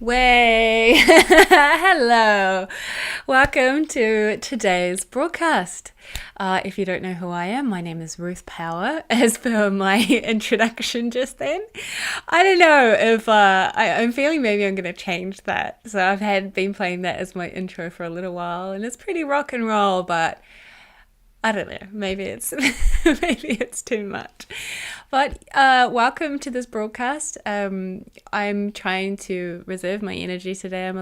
Way! Hello! Welcome to today's broadcast. If you don't know who I am, my name is Ruth Power, as per my introduction just then. I don't know if I'm feeling maybe I'm going to change that. So I've been playing that as my intro for a little while, and it's pretty rock and roll, but I don't know. Maybe it's maybe it's too much. But welcome to this broadcast. I'm trying to reserve my energy today. I'm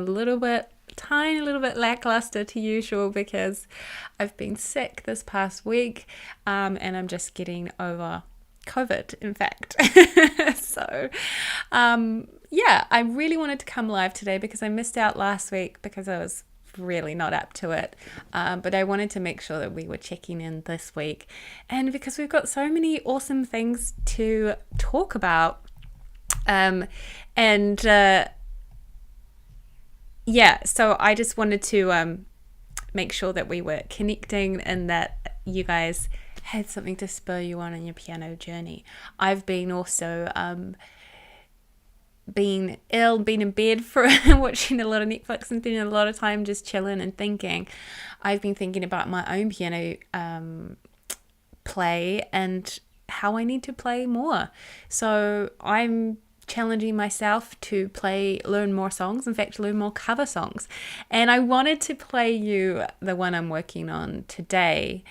tiny little bit lackluster to usual because I've been sick this past week, and I'm just getting over COVID, in fact. So, yeah, I really wanted to come live today because I missed out last week because I was really not up to it, but I wanted to make sure that we were checking in this week, and because we've got so many awesome things to talk about, yeah, so I just wanted to make sure that we were connecting and that you guys had something to spur you on your piano journey. I've been also been ill, been in bed for watching a lot of Netflix and spending a lot of time just chilling and thinking, I've been thinking about my own piano play and how I need to play more. So I'm challenging myself to learn more songs, in fact, learn more cover songs. And I wanted to play you the one I'm working on today,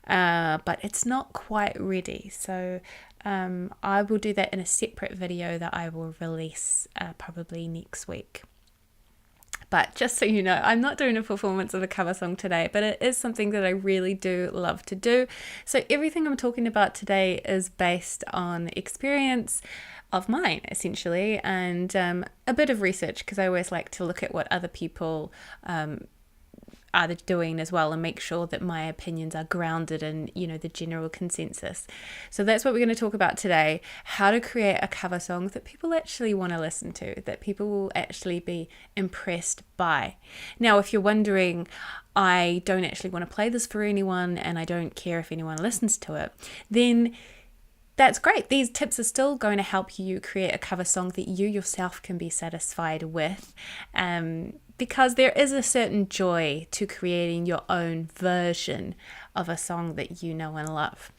but it's not quite ready. So I will do that in a separate video that I will release probably next week. But just so you know, I'm not doing a performance of a cover song today, but it is something that I really do love to do. So everything I'm talking about today is based on experience of mine, essentially, and a bit of research, because I always like to look at what other people are doing as well and make sure that my opinions are grounded in, the general consensus. So that's what we're going to talk about today: how to create a cover song that people actually want to listen to, that people will actually be impressed by. Now, if you're wondering, I don't actually want to play this for anyone and I don't care if anyone listens to it, then that's great. These tips are still going to help you create a cover song that you yourself can be satisfied with, because there is a certain joy to creating your own version of a song that you know and love,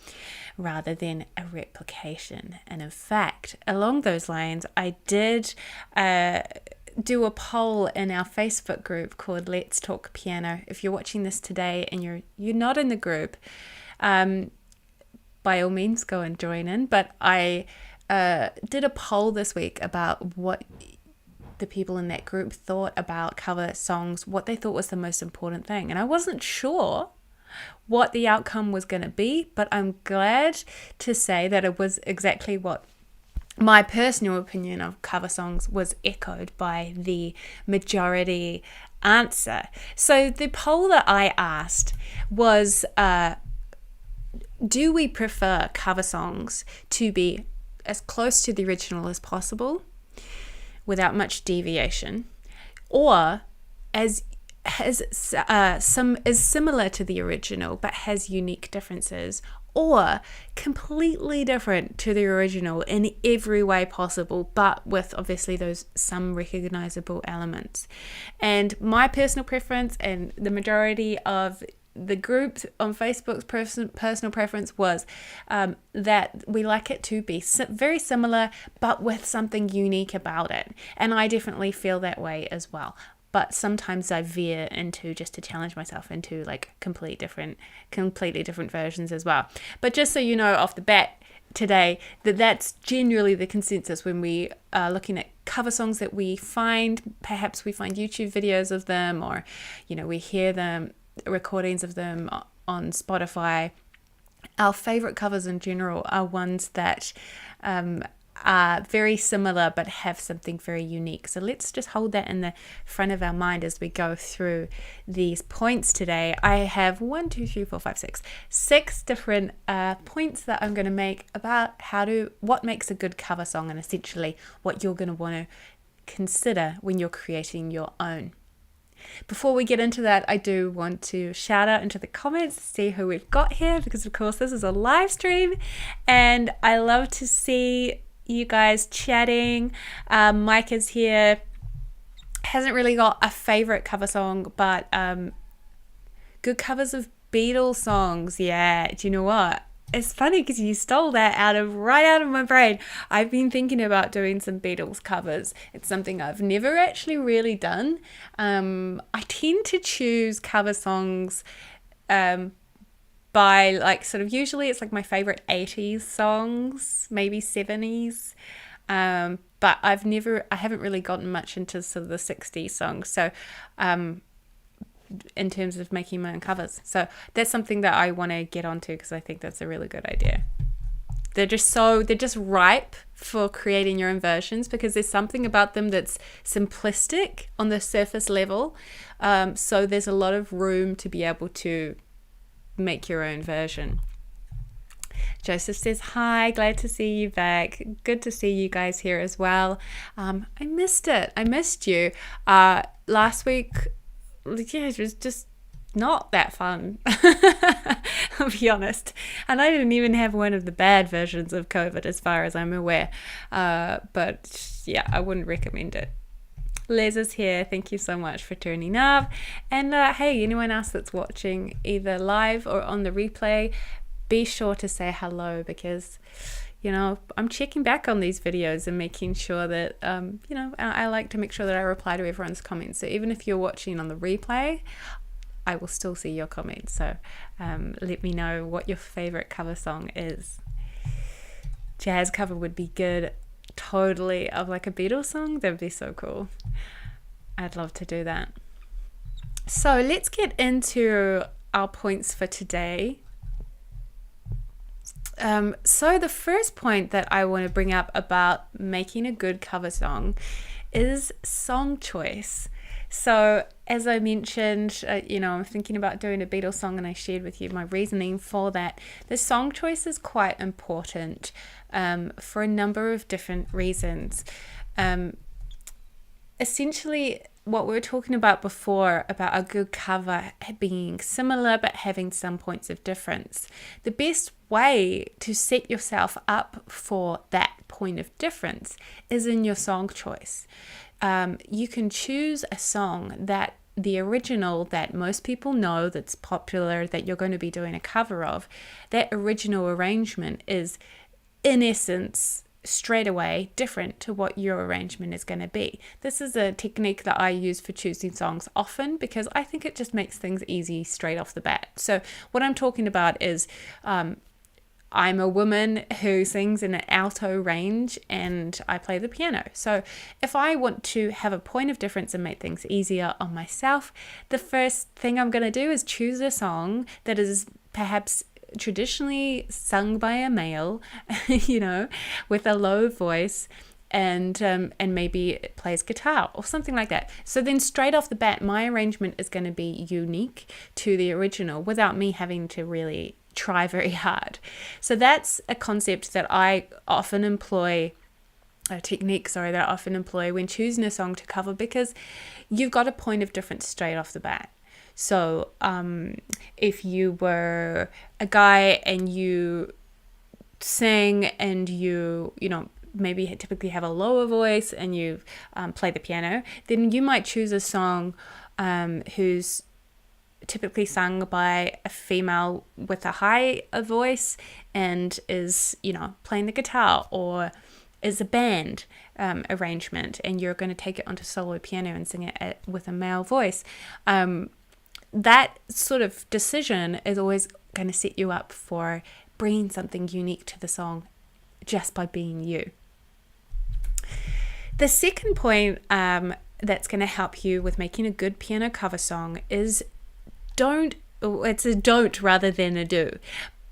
rather than a replication. And in fact, along those lines, I did do a poll in our Facebook group called Let's Talk Piano. If you're watching this today and you're not in the group, by all means go and join in. But I did a poll this week about what the people in that group thought about cover songs, what they thought was the most important thing. And I wasn't sure what the outcome was going to be, but I'm glad to say that it was exactly what my personal opinion of cover songs was echoed by the majority answer. So the poll that I asked was, do we prefer cover songs to be as close to the original as possible without much deviation, or is similar to the original but has unique differences, or completely different to the original in every way possible, but with obviously those some recognizable elements? And my personal preference, and the majority of the group on Facebook's personal preference, was that we like it to be very similar but with something unique about it. And I definitely feel that way as well. But sometimes I veer into, just to challenge myself, into like completely different versions as well. But just so you know off the bat today, that's generally the consensus when we are looking at cover songs that we find. Perhaps we find YouTube videos of them, or we hear them, recordings of them on Spotify. Our favorite covers in general are ones that are very similar but have something very unique. So let's just hold that in the front of our mind as we go through these points today. I have 6 different points that I'm going to make about what makes a good cover song, and essentially what you're going to want to consider when you're creating your own. Before we get into that, I do want to shout out into the comments to see who we've got here, because of course this is a live stream and I love to see you guys chatting. Mike is here, hasn't really got a favorite cover song, but good covers of Beatles songs. Yeah, do you know what? It's funny because you stole that right out of my brain. I've been thinking about doing some Beatles covers. It's something I've never actually really done. I tend to choose cover songs by usually it's like my favorite 80s songs, maybe 70s. But I haven't really gotten much into sort of the 60s songs. So in terms of making my own covers. So that's something that I want to get onto, because I think that's a really good idea. They're just ripe for creating your own versions, because there's something about them that's simplistic on the surface level. So there's a lot of room to be able to make your own version. Joseph says, hi, glad to see you back. Good to see you guys here as well. I missed it. I missed you. Last week, yeah, it was just not that fun. I'll be honest. And I didn't even have one of the bad versions of COVID as far as I'm aware. But yeah, I wouldn't recommend it. Les is here. Thank you so much for turning up. And hey, anyone else that's watching either live or on the replay, be sure to say hello, because I'm checking back on these videos and making sure that I like to make sure that I reply to everyone's comments. So even if you're watching on the replay, I will still see your comments. So let me know what your favorite cover song is. Jazz cover would be good. Totally, of like a Beatles song. That'd be so cool. I'd love to do that. So let's get into our points for today. So the first point that I want to bring up about making a good cover song is song choice. So as I mentioned, I'm thinking about doing a Beatles song, and I shared with you my reasoning for that. The song choice is quite important for a number of different reasons. Essentially, what we were talking about before, about a good cover being similar but having some points of difference. The best way to set yourself up for that point of difference is in your song choice. You can choose a song that the original that most people know, that's popular, that you're going to be doing a cover of. That original arrangement is, in essence, straight away different to what your arrangement is going to be. This is a technique that I use for choosing songs often, because I think it just makes things easy straight off the bat. So what I'm talking about is I'm a woman who sings in an alto range and I play the piano. So if I want to have a point of difference and make things easier on myself, the first thing I'm going to do is choose a song that is perhaps traditionally sung by a male, with a low voice, and maybe it plays guitar or something like that. So then straight off the bat, my arrangement is going to be unique to the original without me having to really try very hard. So that's a concept that I often employ, a technique, that I often employ when choosing a song to cover, because you've got a point of difference straight off the bat. So if you were a guy and you sing and you maybe typically have a lower voice and you play the piano, then you might choose a song who's typically sung by a female with a high voice and is, playing the guitar, or is a band arrangement, and you're going to take it onto solo piano and sing it with a male voice. That sort of decision is always going to set you up for bringing something unique to the song just by being you. The second point that's going to help you with making a good piano cover song is it's a don't rather than a do,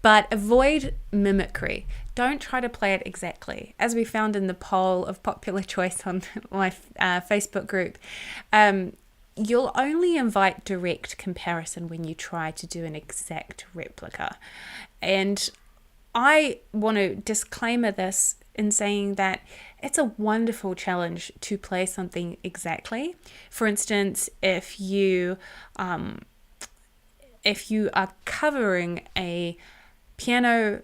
but avoid mimicry. Don't try to play it exactly. As we found in the poll of popular choice on my Facebook group, you'll only invite direct comparison when you try to do an exact replica. And I want to disclaimer this in saying that it's a wonderful challenge to play something exactly. For instance, if you are covering a piano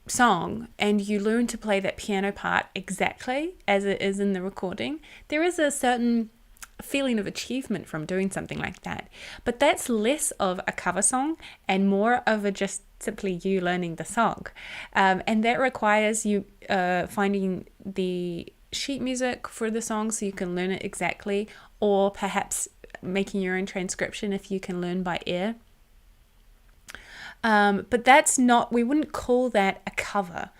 song and you learn to play that piano part exactly as it is in the recording, there is a certain feeling of achievement from doing something like that. But that's less of a cover song and more of a just simply you learning the song. And that requires you finding the sheet music for the song so you can learn it exactly, or perhaps making your own transcription if you can learn by ear. But that's not, we wouldn't call that a cover.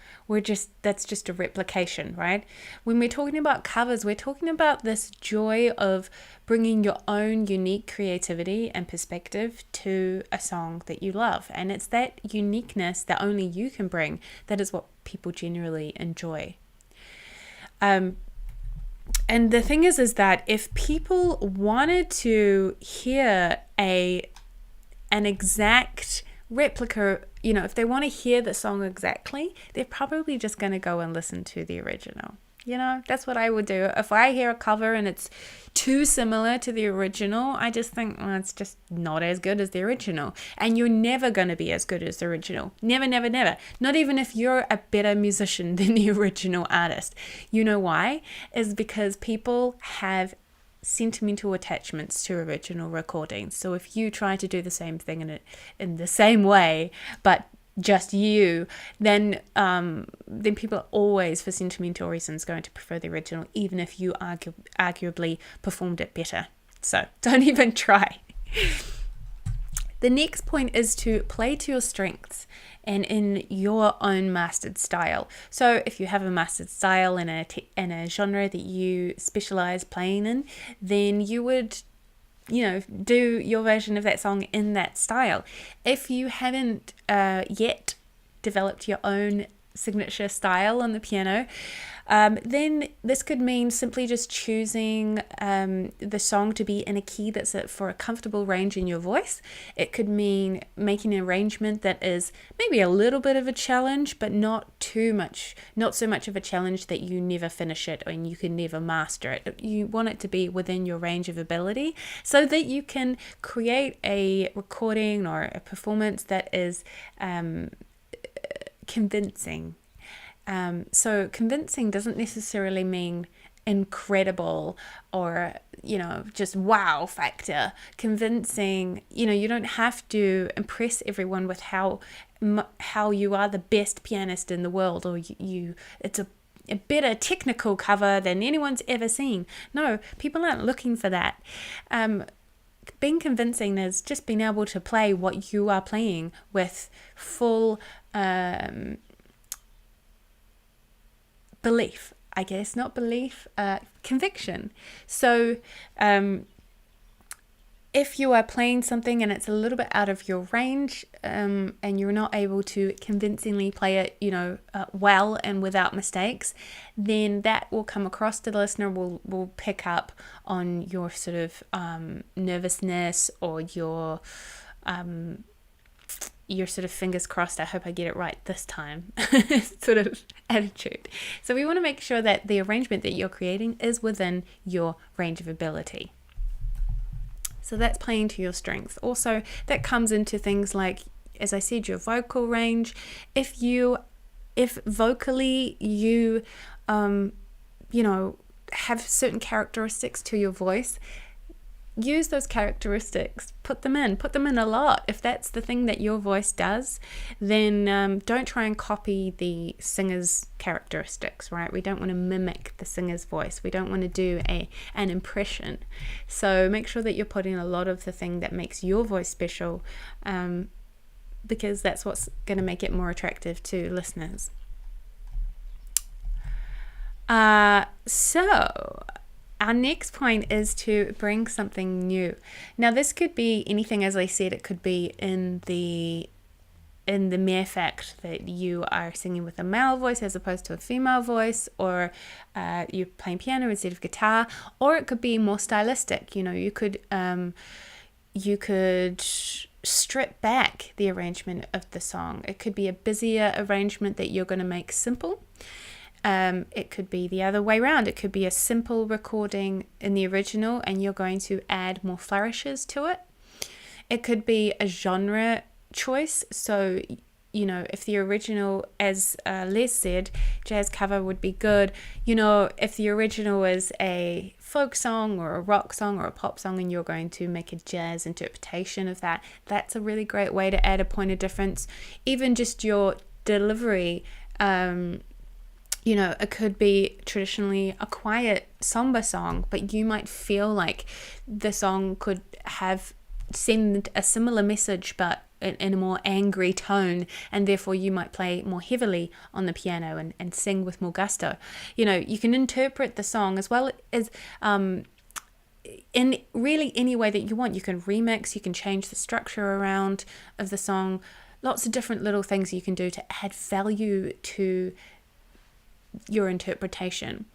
That's just a replication, right? When we're talking about covers, we're talking about this joy of bringing your own unique creativity and perspective to a song that you love. And it's that uniqueness that only you can bring that is what people generally enjoy. And the thing is that if people wanted to hear an exact replica, if they want to hear the song exactly, they're probably just going to go and listen to the original. That's what I would do. If I hear a cover and it's too similar to the original, I just think, well, it's just not as good as the original. And you're never going to be as good as the original. Never, never, never. Not even if you're a better musician than the original artist. You know why? Is because people have sentimental attachments to original recordings. So if you try to do the same thing in the same way, but just you, then people are always, for sentimental reasons, going to prefer the original, even if you arguably performed it better. So don't even try. The next point is to play to your strengths and in your own mastered style. So if you have a mastered style in a genre that you specialize playing in, then you would do your version of that song in that style. If you haven't yet developed your own signature style on the piano, then this could mean simply just choosing the song to be in a key that's for a comfortable range in your voice. It could mean making an arrangement that is maybe a little bit of a challenge, but not so much of a challenge that you never finish it and you can never master it. You want it to be within your range of ability so that you can create a recording or a performance that is convincing. So convincing doesn't necessarily mean incredible or just wow factor. Convincing, you don't have to impress everyone with how you are the best pianist in the world, or it's a better technical cover than anyone's ever seen. No, people aren't looking for that. Being convincing is just being able to play what you are playing with full belief, I guess, not belief, conviction. So if you are playing something and it's a little bit out of your range, and you're not able to convincingly play it, well and without mistakes, then that will come across to the listener, will pick up on your sort of nervousness or your sort of fingers crossed, I hope I get it right this time sort of attitude. So we want to make sure that the arrangement that you're creating is within your range of ability. So that's playing to your strengths. Also, that comes into things like, as I said, your vocal range. If vocally you have certain characteristics to your voice, use those characteristics, put them in a lot. If that's the thing that your voice does, then don't try and copy the singer's characteristics, right? We don't want to mimic the singer's voice. We don't want to do an impression. So make sure that you're putting a lot of the thing that makes your voice special, because that's what's going to make it more attractive to listeners. So our next point is to bring something new. Now, this could be anything, as I said. It could be in the mere fact that you are singing with a male voice as opposed to a female voice, or you're playing piano instead of guitar, or it could be more stylistic. You could strip back the arrangement of the song. It could be a busier arrangement that you're going to make simple. It could be the other way around. It could be a simple recording in the original and you're going to add more flourishes to it. It could be a genre choice. So, if the original, as Les said, jazz cover would be good. If the original is a folk song or a rock song or a pop song and you're going to make a jazz interpretation of that, that's a really great way to add a point of difference. Even just your delivery, it could be traditionally a quiet samba song, but you might feel like the song could send a similar message, but in a more angry tone, and therefore you might play more heavily on the piano and sing with more gusto. You can interpret the song as well as in really any way that you want. You can remix, you can change the structure around of the song. Lots of different little things you can do to add value to your interpretation.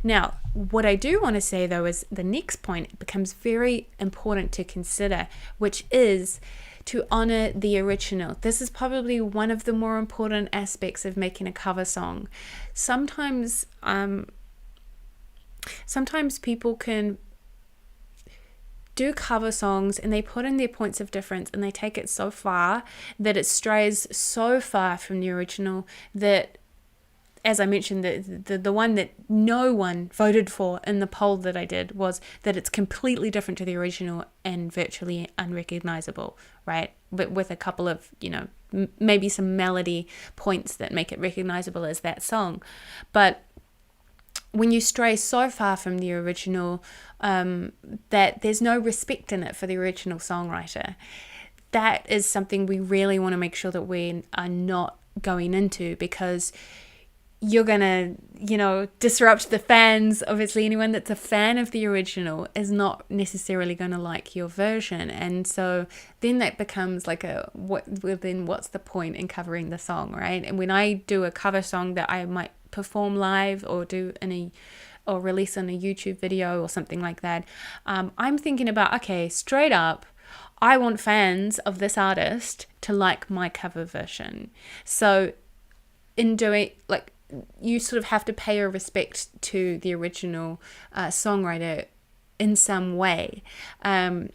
Now, what I do want to say though is the next point becomes very important to consider, which is to honor the original. This is probably one of the more important aspects of making a cover song. Sometimes sometimes people can do cover songs and they put in their points of difference and they take it so far that it strays so far from the original that, as I mentioned, the one that no one voted for in the poll that I did was that it's completely different to the original and virtually unrecognizable, right? But with a couple of, maybe some melody points that make it recognizable as that song. But when you stray so far from the original that there's no respect in it for the original songwriter, that is something we really want to make sure that we are not going into, because you're going to, disrupt the fans. Obviously, anyone that's a fan of the original is not necessarily going to like your version. And so then that becomes like what's the point in covering the song, right? And when I do a cover song that I might perform live or do or release on a YouTube video or something like that, I'm thinking about, okay, straight up, I want fans of this artist to like my cover version. So in doing, you sort of have to pay a respect to the original songwriter in some way. And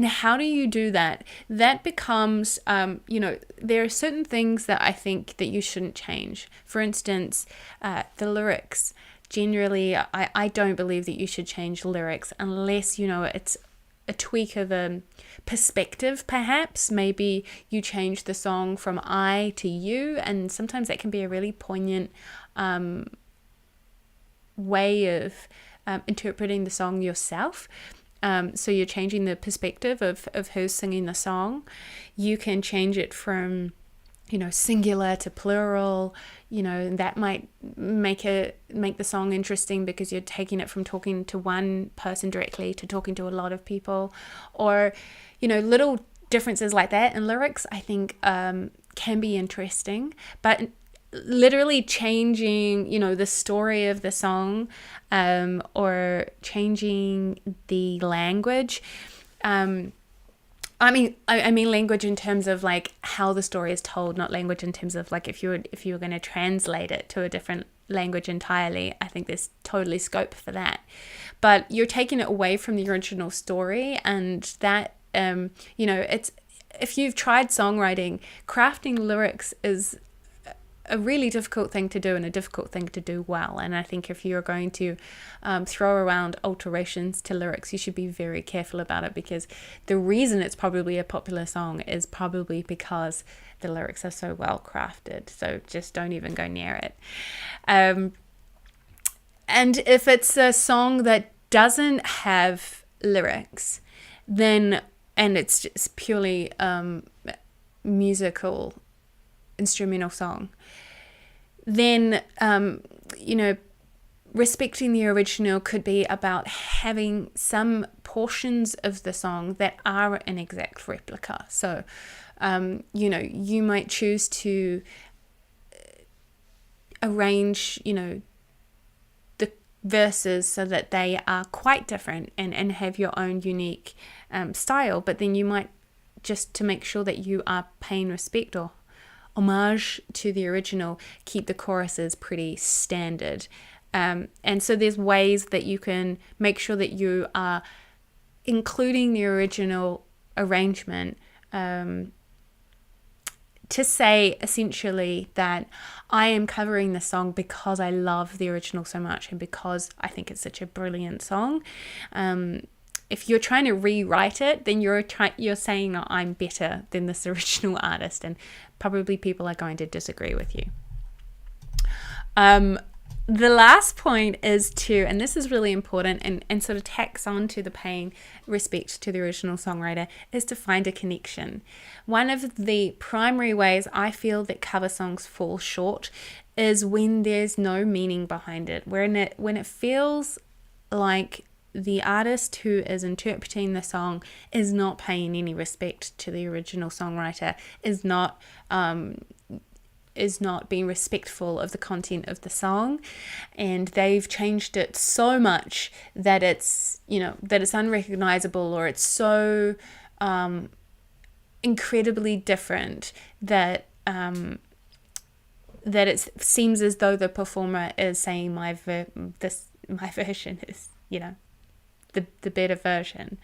how do you do that? That becomes, there are certain things that I think that you shouldn't change. For instance, the lyrics. Generally, I don't believe that you should change lyrics unless, it's a tweak of a perspective, perhaps. Maybe you change the song from I to you, and sometimes that can be a really poignant way of interpreting the song yourself. So you're changing the perspective of who's singing the song. You can change it from singular to plural, that might make the song interesting because you're taking it from talking to one person directly to talking to a lot of people, or, little differences like that in lyrics, I think, can be interesting. But literally changing, the story of the song, or changing the language, I mean language in terms of like how the story is told, not language in terms of like if you were going to translate it to a different language entirely. I think there's totally scope for that. But you're taking it away from the original story, and that it's, if you've tried songwriting, crafting lyrics is a really difficult thing to do and a difficult thing to do well. And I think if you're going to throw around alterations to lyrics, you should be very careful about it, because the reason it's probably a popular song is probably because the lyrics are so well crafted. So just don't even go near it. And if it's a song that doesn't have lyrics, then, and it's just purely musical instrumental song, then respecting the original could be about having some portions of the song that are an exact replica. So you might choose to arrange the verses so that they are quite different and have your own unique style, but then you might, just to make sure that you are paying respect or homage to the original, keep the choruses pretty standard. And so there's ways that you can make sure that you are including the original arrangement, to say essentially that I am covering the song because I love the original so much and because I think it's such a brilliant song. If you're trying to rewrite it, then you're saying, oh, I'm better than this original artist, and probably people are going to disagree with you. The last point is and this is really important and sort of tacks on to the paying respect to the original songwriter, is to find a connection. One of the primary ways I feel that cover songs fall short is when there's no meaning behind it, when it feels like the artist who is interpreting the song is not paying any respect to the original songwriter, is not being respectful of the content of the song, and they've changed it so much that it's unrecognizable, or it's so incredibly different that it seems as though the performer is saying my version is, the better version.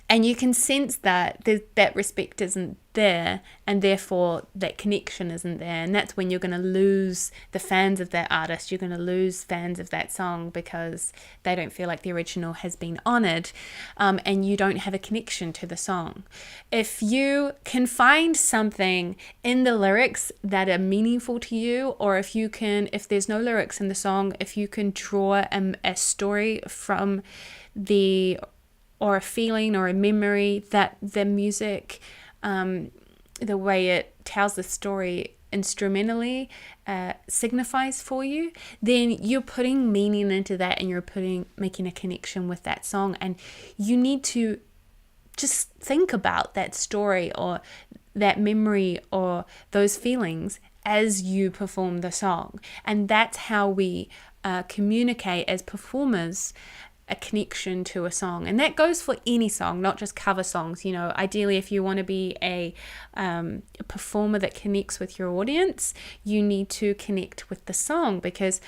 And you can sense that that respect isn't there, and therefore that connection isn't there. And that's when you're going to lose the fans of that artist. You're going to lose fans of that song because they don't feel like the original has been honored, and you don't have a connection to the song. If you can find something in the lyrics that are meaningful to you, or if there's no lyrics in the song, if you can draw a story from or a feeling or a memory that the music, the way it tells the story instrumentally signifies for you, then you're putting meaning into that, and you're making a connection with that song. And you need to just think about that story or that memory or those feelings as you perform the song. And that's how we communicate as performers a connection to a song. And that goes for any song, not just cover songs. Ideally, if you want to be a performer that connects with your audience, you need to connect with the song, because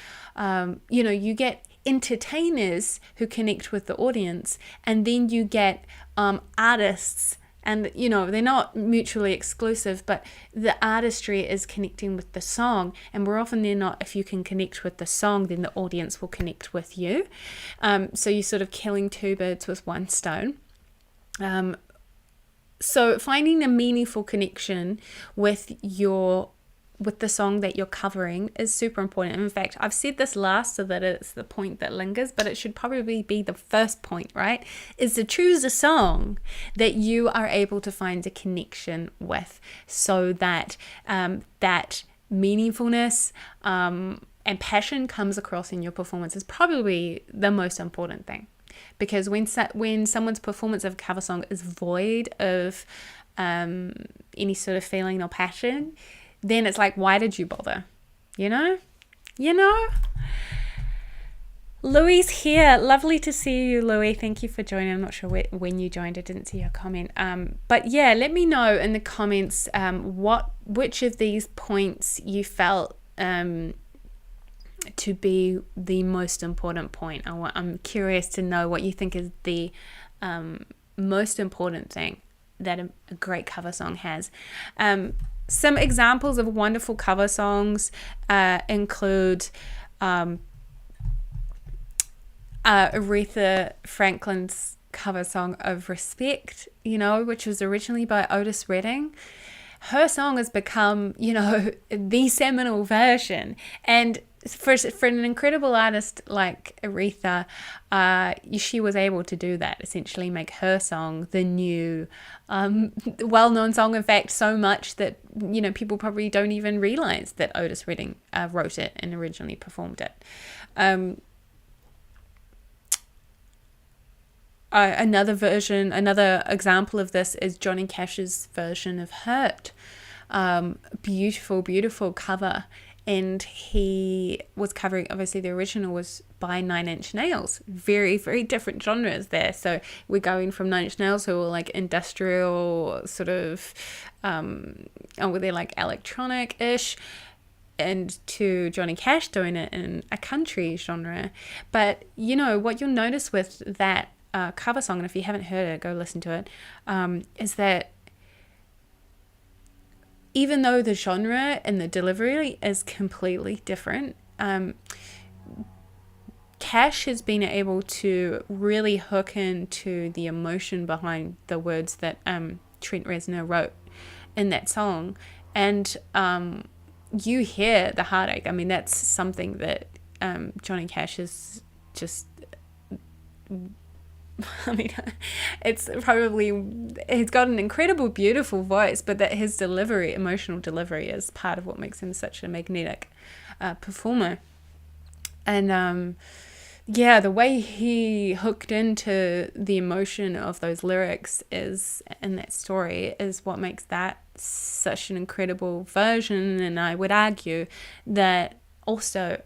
you get entertainers who connect with the audience, and then you get artists, and they're not mutually exclusive, but the artistry is connecting with the song. And more often than not, if you can connect with the song, then the audience will connect with you. So you're sort of killing two birds with one stone. So finding a meaningful connection with the song that you're covering is super important. In fact, I've said this last so that it's the point that lingers, but it should probably be the first point, right? Is to choose a song that you are able to find a connection with, so that that meaningfulness and passion comes across in your performance is probably the most important thing. Because when someone's performance of a cover song is void of any sort of feeling or passion, then it's like, why did you bother? Louie's here. Lovely to see you, Louie. Thank you for joining. I'm not sure when you joined. I didn't see your comment. But yeah, let me know in the comments which of these points you felt to be the most important point. I'm curious to know what you think is the most important thing that a great cover song has. Some examples of wonderful cover songs include Aretha Franklin's cover song of Respect, which was originally by Otis Redding. Her song has become, the seminal version. And for an incredible artist like Aretha, she was able to do that, essentially make her song the new well-known song. In fact, so much that people probably don't even realize that Otis Redding wrote it and originally performed it. Another example of this is Johnny Cash's version of Hurt. Beautiful cover. And he was covering, obviously the original was by Nine Inch Nails. Very, very different genres there. So we're going from Nine Inch Nails, who were like industrial sort of, were they like electronic-ish, and to Johnny Cash doing it in a country genre. But, what you'll notice with that cover song, and if you haven't heard it, go listen to it, is that even though the genre and the delivery is completely different, Cash has been able to really hook into the emotion behind the words that Trent Reznor wrote in that song. And you hear the heartache. I mean, that's something that Johnny Cash is just... it's probably, he's got an incredible, beautiful voice, but that his emotional delivery is part of what makes him such a magnetic performer. And the way he hooked into the emotion of those lyrics in that story is what makes that such an incredible version. And I would argue that also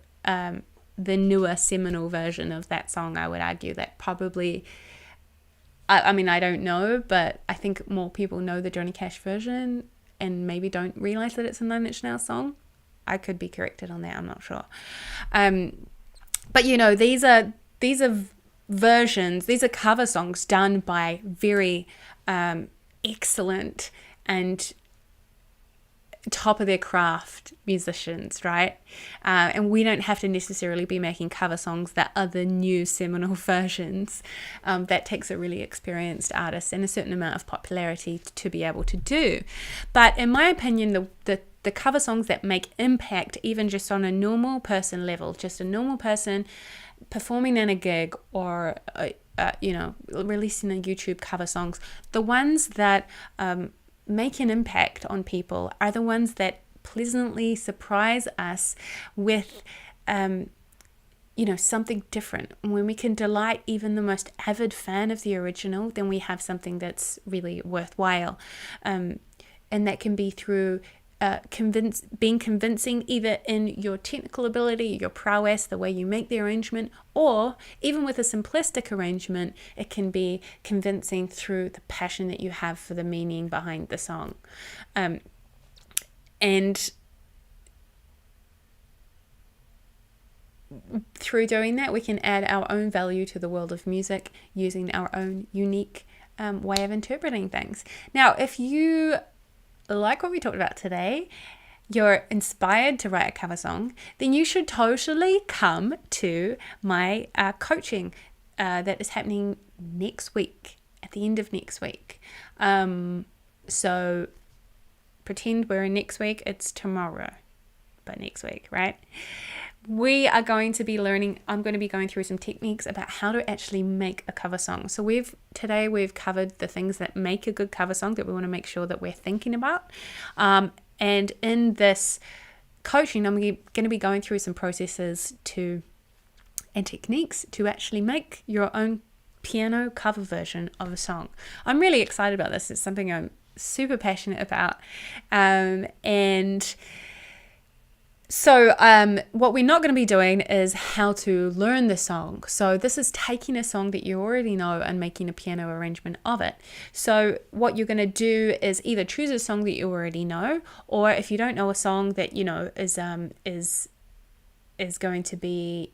the newer seminal version of that song, I would argue that probably, I don't know, but I think more people know the Johnny Cash version and maybe don't realize that it's a Nine Inch Nails song. I could be corrected on that, I'm not sure. But these are versions, these are cover songs done by very excellent and top of their craft musicians, right? And we don't have to necessarily be making cover songs that are the new seminal versions. That takes a really experienced artist and a certain amount of popularity to be able to do. But in my opinion, the cover songs that make impact, even just on a normal person level, just a normal person performing in a gig or releasing a YouTube cover songs, the ones that make an impact on people are the ones that pleasantly surprise us with something different. When we can delight even the most avid fan of the original, then we have something that's really worthwhile. And that can be through being convincing either in your technical ability, your prowess, the way you make the arrangement, or even with a simplistic arrangement, it can be convincing through the passion that you have for the meaning behind the song. And through doing that, we can add our own value to the world of music using our own unique way of interpreting things. Now, if you like what we talked about today, you're inspired to write a cover song, then you should totally come to my coaching that is happening next week, at the end of next week. So pretend we're in next week, it's tomorrow, but next week, right? We are going to be I'm going to be going through some techniques about how to actually make a cover song. So today we've covered the things that make a good cover song that we want to make sure that we're thinking about. And in this coaching, I'm going to be going through some processes and techniques to actually make your own piano cover version of a song. I'm really excited about this. It's something I'm super passionate about. So what we're not going to be doing is how to learn the song. So this is taking a song that you already know and making a piano arrangement of it. So what you're going to do is either choose a song that you already know, or if you don't know a song that is going to be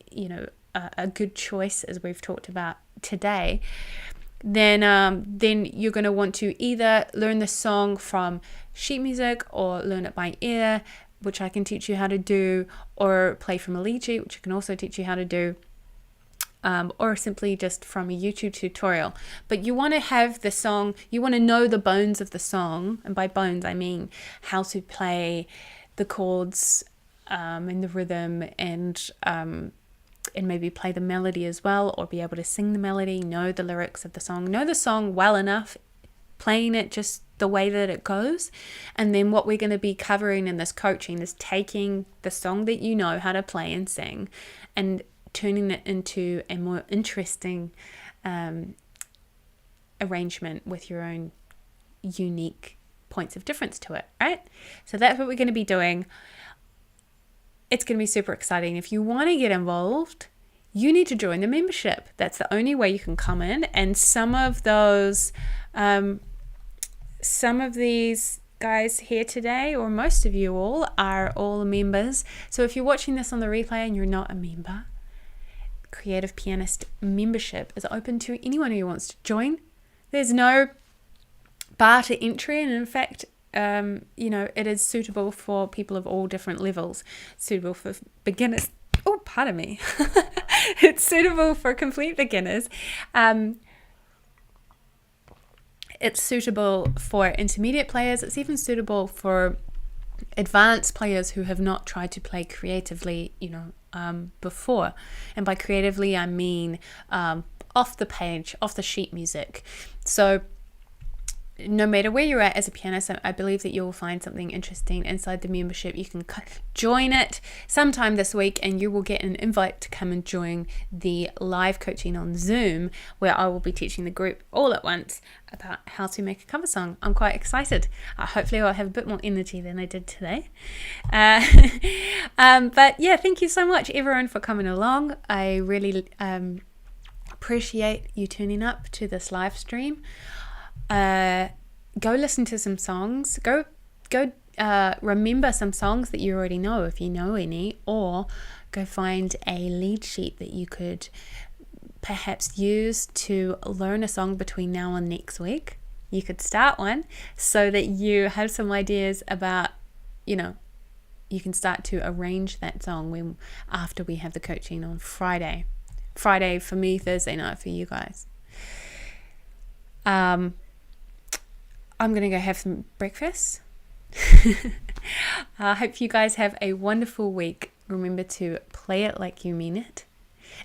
a good choice, as we've talked about today, then you're going to want to either learn the song from sheet music or learn it by ear, which I can teach you how to do, or play from a lead sheet, which I can also teach you how to do, or simply just from a YouTube tutorial. But you want to have the song, you want to know the bones of the song, and by bones I mean how to play the chords and the rhythm, and maybe play the melody as well, or be able to sing the melody, know the lyrics of the song, know the song well enough, playing it just the way that it goes. And then what we're going to be covering in this coaching is taking the song that you know how to play and sing and turning it into a more interesting arrangement with your own unique points of difference to it, right? So that's what we're going to be doing. It's going to be super exciting. If you want to get involved, you need to join the membership. That's the only way you can come in. And some of these guys here today, or most of you all, are all members. So if you're watching this on the replay and you're not a member, Creative Pianist membership is open to anyone who wants to join. There's no bar to entry, and in fact, it is suitable for people of all different levels. Suitable for beginners. Oh, pardon me. It's suitable for complete beginners. It's suitable for intermediate players. It's even suitable for advanced players who have not tried to play creatively, before. And by creatively, I mean off the page, off the sheet music. So no matter where you're at as a pianist, I believe that you'll find something interesting inside the membership. You can join it sometime this week, and you will get an invite to come and join the live coaching on Zoom, where I will be teaching the group all at once about how to make a cover song. I'm quite excited. Hopefully I'll have a bit more energy than I did today. But yeah, thank you so much everyone for coming along. I really appreciate you tuning up to this live stream. Go listen to some songs. Go remember some songs that you already know, if you know any, or go find a lead sheet that you could perhaps use to learn a song between now and next week. You could start one so that you have some ideas about, you can start to arrange that song after we have the coaching on Friday. Friday for me, Thursday night for you guys. I'm going to go have some breakfast. I hope you guys have a wonderful week. Remember to play it like you mean it.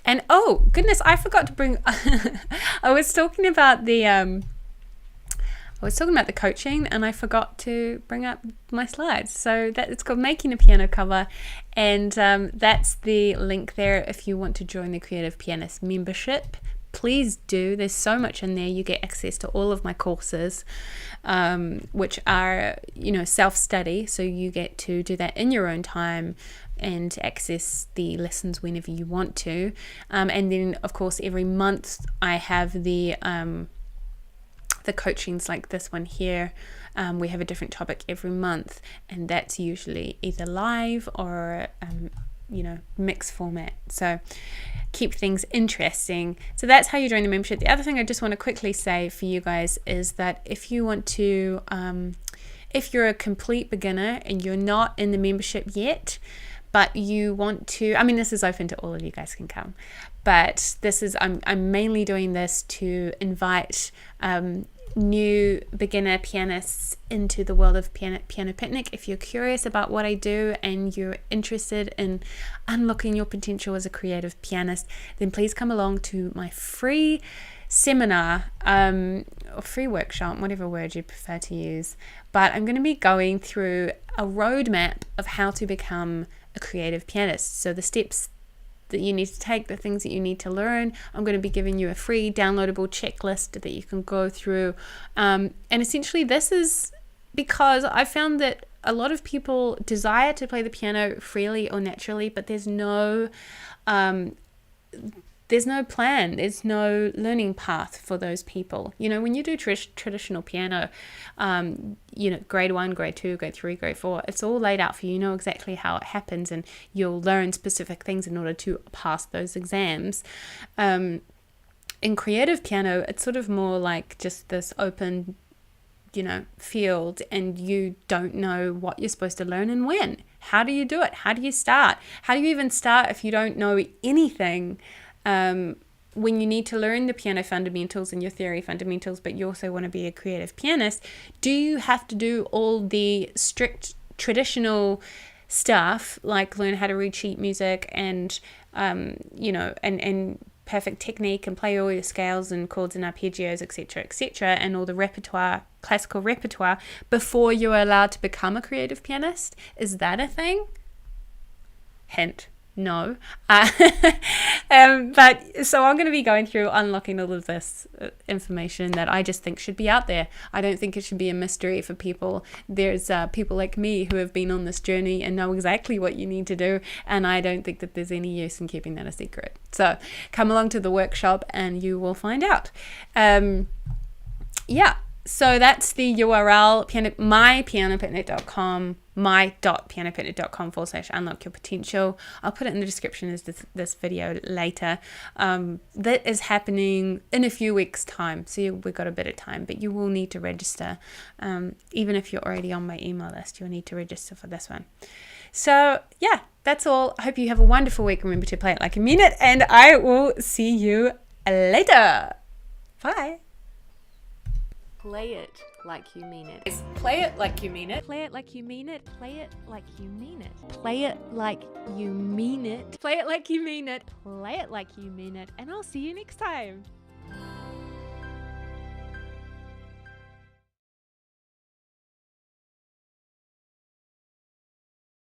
And oh goodness, I forgot to bring I was talking about the coaching, and I forgot to bring up my slides. So that it's called Making a Piano Cover, and that's the link there if you want to join the Creative Pianist membership. Please do. There's so much in there. You get access to all of my courses, which are, self-study. So you get to do that in your own time and access the lessons whenever you want to. And then, of course, every month I have the coachings like this one here. We have a different topic every month, and that's usually either live or mixed format. So keep things interesting. So that's how you join the membership. The other thing I just want to quickly say for you guys is that if you want to, if you're a complete beginner and you're not in the membership yet, but you want to, this is open to all of you guys can come, but this is, I'm mainly doing this to invite new beginner pianists into the world of Piano Picnic. If you're curious about what I do and you're interested in unlocking your potential as a creative pianist, then please come along to my free seminar or free workshop, whatever word you prefer to use. But I'm going to be going through a roadmap of how to become a creative pianist. So the steps that you need to take, the things that you need to learn. I'm going to be giving you a free downloadable checklist that you can go through. And essentially this is because I found that a lot of people desire to play the piano freely or naturally, but there's no plan, there's no learning path for those people. When you do traditional piano, grade 1, grade 2, grade 3, grade 4, it's all laid out for you. You know exactly how it happens, and you'll learn specific things in order to pass those exams. In creative piano, it's sort of more like just this open, field, and you don't know what you're supposed to learn and when. How do you do it? How do you start? How do you even start if you don't know anything? When you need to learn the piano fundamentals and your theory fundamentals, but you also want to be a creative pianist, do you have to do all the strict traditional stuff, like learn how to read sheet music and, and perfect technique and play all your scales and chords and arpeggios, etc., and all the repertoire, classical repertoire, before you're allowed to become a creative pianist? Is that a thing? Hint. No. But so I'm going to be going through unlocking all of this information that I just think should be out there. I don't think it should be a mystery for people. There's people like me who have been on this journey and know exactly what you need to do, and I don't think that there's any use in keeping that a secret. So come along to the workshop and you will find out. So that's the URL, mypianopicnic.com, my.pianopicnic.com/unlock your potential. I'll put it in the description as this video later. That is happening in a few weeks' time, so we've got a bit of time, but you will need to register. Even if you're already on my email list, you'll need to register for this one. So yeah, that's all. I hope you have a wonderful week. Remember to play it like you mean it, and I will see you later. Bye. Play it like you mean it. Play it like you mean it. Play it like you mean it. Play it like you mean it. Play it like you mean it. Play it like you mean it. Play it like you mean it. And I'll see you next time.